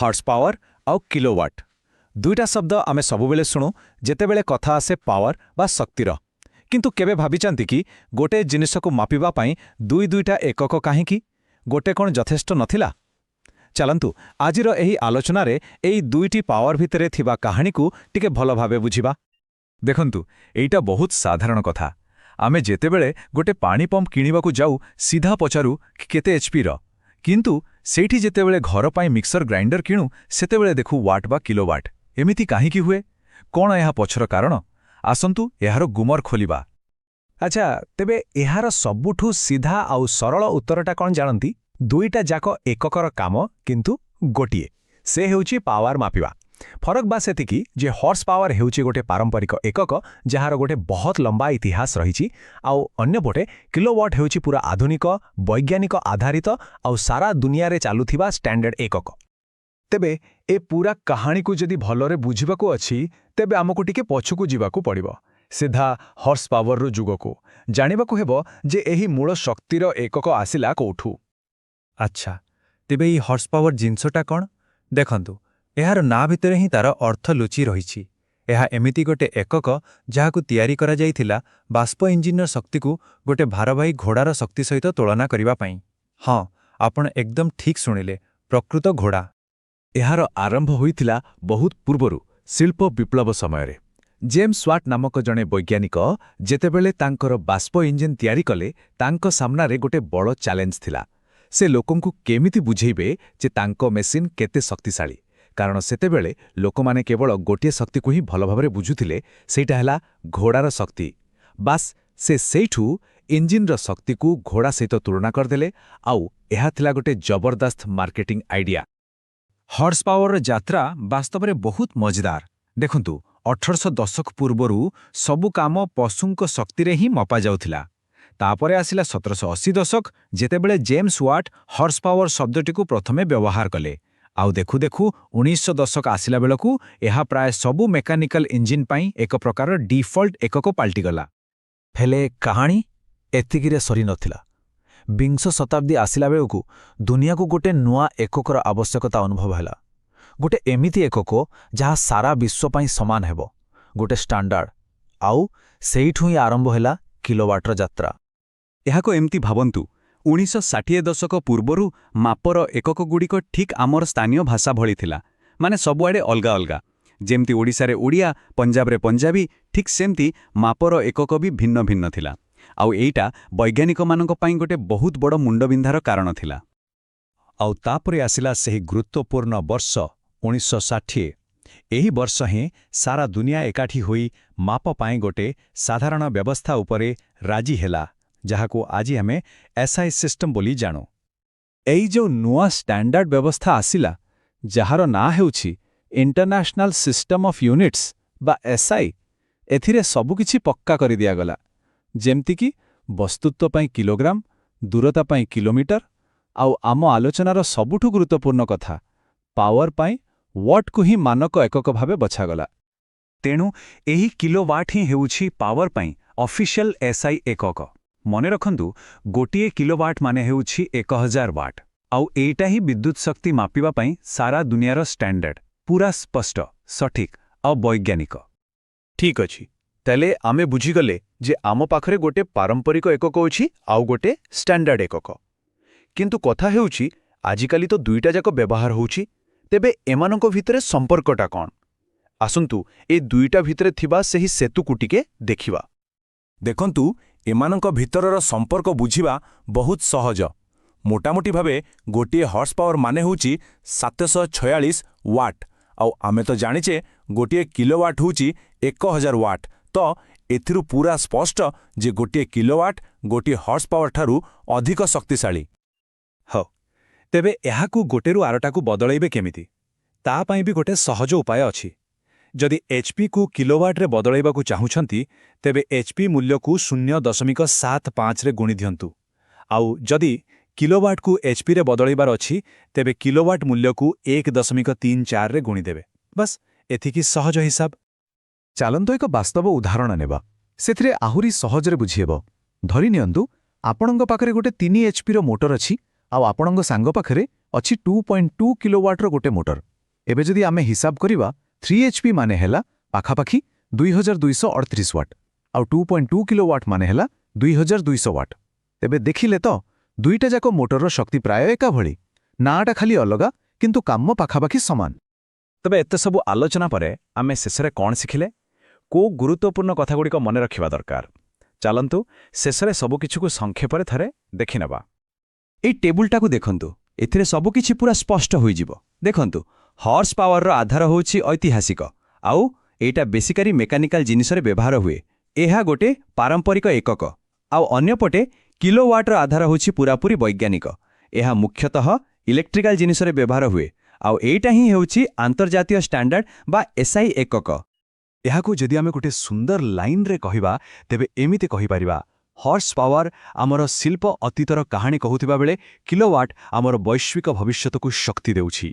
Horse power आउ kilowatt दुईटा शब्द आमे सबुबेले शुणु जेतेबेले कथा आसे पावर बा शक्तिर किंतु केबे भाबिचांती कि गोटे जिनिसकु मापिबा पाई दुईटा एकक काहींकी गोटे कोन यथेष्ट नथिला। चलंतु आजिर एही आलोचनारे एई दुईटी पावर भितरे थिबा कहानीकु टिके भलो भाबे बुझिबा। देखंतु एइटा बहुत साधारण कथा। आमे जेतेबेले गोटे पानी पंप किनिबाकु जाऊ सीधा पचारू कि केते एचपी रो, किंतु सेठी जेतेबेले घर पाई मिक्सर ग्राइंडर किणु सेतेबेले देखु वाट बा किलोवाट। एमिति काहींकी हुए, कोण एहा पछर कारण? आसंतु एहार गुमर खोलिबा। अच्छा, तेबे एहार सबुठु सीधा आउ सरल उत्तरटा कोन जानंती? दुईटा जाक एककर काम किंतु गोटिए, से हेउची पावर मापिबा। फरक बा सेतिकी जे हॉर्स पावर हेउची गोटे पारंपरिक एकक जहार गोटे बहुत लंबा इतिहास रहिछि, आउ अन्यपटे किलोवाट हेउची पूरा आधुनिक वैज्ञानिक आधारित आउ सारा दुनिया रे चालुथिबा स्टैंडर्ड एकक। तेबे ए पूरा कहानी को जदि भलरे बुझिबाकू अछि तेबे आमको टिके पछुकू जिबाकू पड़िबो, सीधा हॉर्स पावर रो जुगको जानिबाकू हेबो जे एही मूल शक्तिर एकक आसिला कोठू। अच्छा, तेबे ई हॉर्स पावर जिनसटा कोन? देखंतु एहार ना भितरे ही तार अर्थ लुचि रहिछि। एहा एमिति गोटे एकक जहाकु तयारी करा जाइथिला बाष्प इंजिनर शक्तिकु गोटे भारवाही घोड़ार शक्ति सहित तुलना करिबा पई। हाँ, आपण एकदम ठीक सुनिले, प्रकृत घोड़ा। एहार आरंभ होइथिला बहुत पूर्वरु शिल्प विप्लव समयरे। जेम्स वाट नामक जणे वैज्ञानिक जेतेबेले तांकर बाष्प इंजिन तयारी कले, तांको सामनारे गोटे बड़ चैलेंज थिला। से लोकंकु केमिति बुझेइबे जे तांको मेसिन केते शक्तिशाली, कारण सेतेबेले लोकमाने केवल गोटिए शक्ति को ही भल भाबरे बुझुथिले, सेटा हैला घोड़ार शक्ति। बास से सेठू इंजिनर शक्ति को घोड़ा सहित तुलना करदेले, आउ एहा थिला गोटे जबरदस्त मार्केटिंग आइडिया। हॉर्स पावर यात्रा वास्तव में बहुत मजेदार। देखंतु 1800 दशक पूर्वरु सबु काम पशुंक शक्ति रे ही मपा जाउथिला। तापरे आसिला 1780 दशक जेतेबेले जेम्स वाट हॉर्स पावर शब्दटिकु प्रथमे व्यवहार कले। आउ देखु देखु 1900 दशक आसिला बेलकु एहा प्राय सबु मेकानिकल इंजिन पाई एक प्रकार डिफॉल्ट एकक पाल्टी गला। हेले कहानी एतिकिरे सरी नथिला। विंश शताब्दी आसिला बेलकु दुनिया को गोटे नुआ एककर आवश्यकता अनुभव हैला। गोटे एमिति एकक जहा सारा विश्व पाई समान हेबो, गोटे स्टैंडर्ड। आउ सेइठु ही आरंभ हैला किलोवाटर यात्रा। एहाको एमती भावंतु 1960 दशक पूर्वरु मापर एकक गुड़िक ठीक आमर स्थानीय भाषा भली थिला, माने सबुआडे अलगा अलगा। जेमती ओडिसा रे ओडिया, पंजाब रे पंजाबी, ठीक सेमती मापर एकक भी भिन्न भिन्न थिला। आउ एइटा वैज्ञानिक मानक पाई गोटे बहुत बड़ मुंडबिंधार कारण थिला। आउ तापरे आसिला सेही गुरुत्वपूर्ण वर्ष 1960। एही वर्ष ही सारा दुनिया एकाठी होई माप पाई गोटे साधारण व्यवस्था उपरे राजी हेला, जहाको आजी हमें एसआई सिस्टम बोली जानो। एई जो नुआ स्टैंडर्ड व्यवस्था आसिला, जहार ना हेउछि इंटरनेशनल सिस्टम ऑफ यूनिट्स बा एसआई, एथिरे सबुकिछि पक्का करि दिया गला। जेमति कि वस्तुत्व पाई किलोग्राम, दूरता पाई किलोमीटर, आउ आम आलोचनार सबुठु गुरुत्वपूर्ण कथा पावर पाई वाट को ही मानक एकक भावे बछागला। तेणु एही किलोवाट ही हेउछि पावर पाई ऑफिशियल एसआई एकक। मने रखंतु गोटिए किलोवाट माने हेउछि 1000 वाट। आउ एटा ही विद्युत शक्ति मापिबा पाई सारा दुनियार स्टैंडर्ड, पूरा स्पष्ट, सठिक आ वैज्ञानिक। ठीक अछि, तले आमे बुझिगले जे आम पाखरे गोटे पारंपरिक एकक अछि आउ गोटे स्टैंडर्ड एकक। किंतु कथा हेउछि आजिकाली तो दुईटा जाक व्यवहार होउछि, तेबे एमानक भितरे संपर्कटा कोन? आसंतु ए दुईटा भितरे थिबा सेही सेतुकु टिके देखिबा। देखंतु एमानक भितरर संपर्क बुझिबा बहुत सहज। मोटामोटी भावे गोटिए हॉर्स पावर माने होउछि 746 वाट, आउ आमे तो जानिचे गोटिए किलोवाट होउछि 1000 वाट। तो एथिरु पूरा स्पष्ट जे गोटिए किलोवाट गोटिए हॉर्स पावर ठारू अधिक शक्तिशाली। हो, तेबे एहाकु गोटेरु आरटाकु बदलैबे केमिति? ता पाई भी गोटे सहज उपाय अछि। जदि एचपी को किलोवाट रे बदलैबाकु चाहुछंती, तेबे एचपी मूल्य को 0.75 रे गुणी दियंतु। आउ जदि किलोवाट को एचपी रे बदलैबार अछि, तेबे किलोवाट मूल्य को 1.34 रे गुणी देबे। बस एथिकी सहज हिसाब। चालंतो एक वास्तव उदाहरण नेबा, सेथिरे आहुरी सहज रे बुझिएबो। धरि नियंतु आपणंग पाखरे गोटे 3 एचपी रो मोटर अछि, आउ आपणंग सांग पाखरे अछि 2.2 किलोवाट रो गोटे मोटर। ଏବେ ଯଦି ଆମେ ହିସାବ କରିବା 3 HP ମାନେ ହେଲା ପାଖାପାଖି 2238 ୱାଟ୍ ଆଉ 2.2 କିଲୋୱାଟ୍ ମାନେ ହେଲା 2200 ୱାଟ୍। ତେବେ ଦେଖିଲେ ତ ଦୁଇଟା ଯାକ ମୋଟରର ଶକ୍ତି ପ୍ରାୟ ଏକାଭଳି, ନାଁଟା ଖାଲି ଅଲଗା କିନ୍ତୁ କାମ ପାଖାପାଖି ସମାନ। ତେବେ ଏତେ ସବୁ ଆଲୋଚନା ପରେ ଆମେ ଶେଷରେ କ'ଣ ଶିଖିଲେ? କୋଉ ଗୁରୁତ୍ୱପୂର୍ଣ୍ଣ କଥାଗୁଡ଼ିକ ମନେ ରଖିବା ଦରକାର? ଚାଲନ୍ତୁ ଶେଷରେ ସବୁକିଛିକୁ ସଂକ୍ଷେପରେ ଥରେ ଦେଖିନେବା। ଏଇ ଟେବୁଲଟାକୁ ଦେଖନ୍ତୁ, ଏଥିରେ ସବୁକିଛି ପୁରା ସ୍ପଷ୍ଟ ହୋଇଯିବ। ଦେଖନ୍ତୁ, ହର୍ସ ପାୱାରର ଆଧାର ହେଉଛି ଐତିହାସିକ, ଆଉ ଏଇଟା ବେସିକାଲି ମେକାନିକାଲ ଜିନିଷରେ ବ୍ୟବହାର ହୁଏ। ଏହା ଗୋଟେ ପାରମ୍ପରିକ ଏକକ। ଆଉ ଅନ୍ୟପଟେ କିଲୋୱାଟ୍ର ଆଧାର ହେଉଛି ପୁରାପୁରି ବୈଜ୍ଞାନିକ। ଏହା ମୁଖ୍ୟତଃ ଇଲେକ୍ଟ୍ରିକାଲ ଜିନିଷରେ ବ୍ୟବହାର ହୁଏ, ଆଉ ଏଇଟା ହିଁ ହେଉଛି ଆନ୍ତର୍ଜାତୀୟ ଷ୍ଟାଣ୍ଡାର୍ଡ ବା SI ଏକକ। ଏହାକୁ ଯଦି ଆମେ ଗୋଟେ ସୁନ୍ଦର ଲାଇନ୍ରେ କହିବା, ତେବେ ଏମିତି କହିପାରିବା, ହର୍ସ ପାୱାର ଆମର ଶିଳ୍ପ ଅତୀତର କାହାଣୀ କହୁଥିବା ବେଳେ କିଲୋୱାଟ୍ ଆମର ବୈଶ୍ୱିକ ଭବିଷ୍ୟତକୁ ଶକ୍ତି ଦେଉଛି।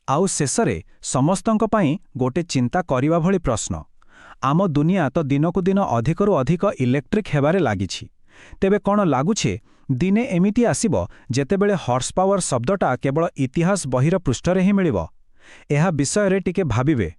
ଆଉ ଶେଷରେ ସମସ୍ତଙ୍କ ପାଇଁ ଗୋଟେ ଚିନ୍ତା କରିବା ଭଳି ପ୍ରଶ୍ନ। ଆମ ଦୁନିଆ ତ ଦିନକୁ ଦିନ ଅଧିକରୁ ଅଧିକ ଇଲେକ୍ଟ୍ରିକ୍ ହେବାରେ ଲାଗିଛି। ତେବେ କ'ଣ ଲାଗୁଛେ ଦିନେ ଏମିତି ଆସିବ ଯେତେବେଳେ ହର୍ସ ପାୱାର ଶବ୍ଦଟା କେବଳ ଇତିହାସ ବହିର ପୃଷ୍ଠରେ ହିଁ ମିଳିବ? ଏହା ବିଷୟରେ ଟିକେ ଭାବିବେ।